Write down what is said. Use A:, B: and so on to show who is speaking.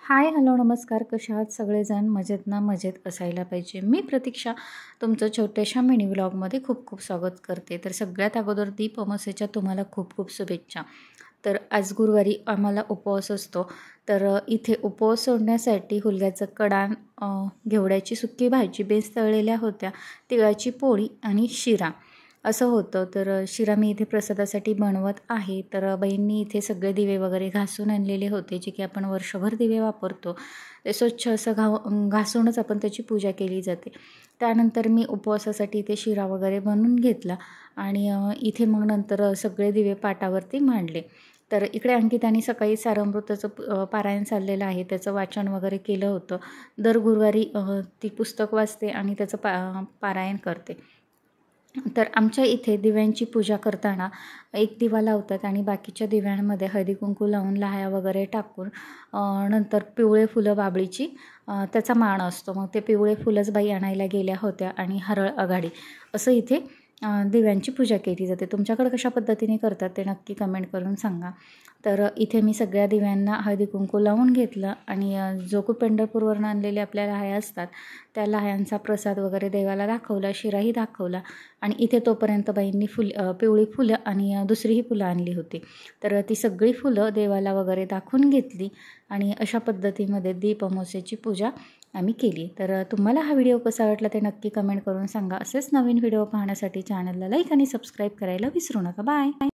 A: Hi hello नमस्कार. कशा आहात सगळेजण? मजेत ना? मजेत असायला पाहिजे. मी प्रतीक्षा तुमचं छोट्याशा मिनी व्लॉगमध्ये खूप खूप स्वागत करते. तर सगळ्यात अगोदर दीप अमावस्येच्या तुम्हाला खूप खूप शुभेच्छा. तर आज गुरुवारी आम्हाला उपवास असतो. तर इथे उपवास सोडण्यासाठी हुलग्याचं कडाण, घेवड्याची सुकी भाजी, बेस तळलेल्या होत्या, तिळाची पोळी आणि शिरा असं होतं. तर शिरा मी इथे प्रसादासाठी बनवत आहे. तर बहिणींनी इथे सगळे दिवे वगैरे घासून आणलेले होते, जे की आपण वर्षभर दिवे वापरतो. ते स्वच्छ असं घासूनच आपण त्याची पूजा केली जाते. त्यानंतर मी उपवासासाठी इथे शिरा वगैरे बनवून घेतला आणि इथे मग नंतर सगळे दिवे पाटावरती मांडले. तर इकडे अंकिताने सकाळी सारामृताचं पारायण चाललेलं आहे, त्याचं वाचन वगैरे केलं होतं. दर गुरुवारी ती पुस्तक वाचते आणि त्याचं पारायण करते. तर आमच्या इथे दिव्यांची पूजा करताना एक दिवा लावतात आणि बाकीच्या दिव्यांमध्ये हळदी कुंकू लावून लाह्या वगैरे टाकून नंतर पिवळे फुलं बाबळीची त्याचा मान असतो. मग ते पिवळे फुलंच बाई आणायला गेल्या होत्या आणि हरळ आघाडी असं इथे दिव्यांची पूजा केली जाते. तुमच्याकडे कशा पद्धतीने करतात ते नक्की कमेंट करून सांगा. तर इथे मी सगळ्या दिव्यांना हळदी कुंकू लावून घेतलं आणि जो खूप पंढरपूरवरून आणलेले आपल्या लाह्या असतात त्या लाह्यांचा प्रसाद वगैरे देवाला दाखवला, शिराही दाखवला आणि इथे तोपर्यंत बाईंनी पिवळी फुलं आणि दुसरीही फुलं आणली होती. तर ती सगळी फुलं देवाला वगैरे दाखवून घेतली आणि अशा पद्धतीमध्ये दीप अमावस्येची पूजा आम्ही केली. तर तुम्हाला हा व्हिडिओ कसा वाटला ते नक्की कमेंट करून सांगा. असेच नवीन व्हिडिओ पाहण्यासाठी चॅनलला लाईक आणि सबस्क्राईब करायला विसरू नका. बाय.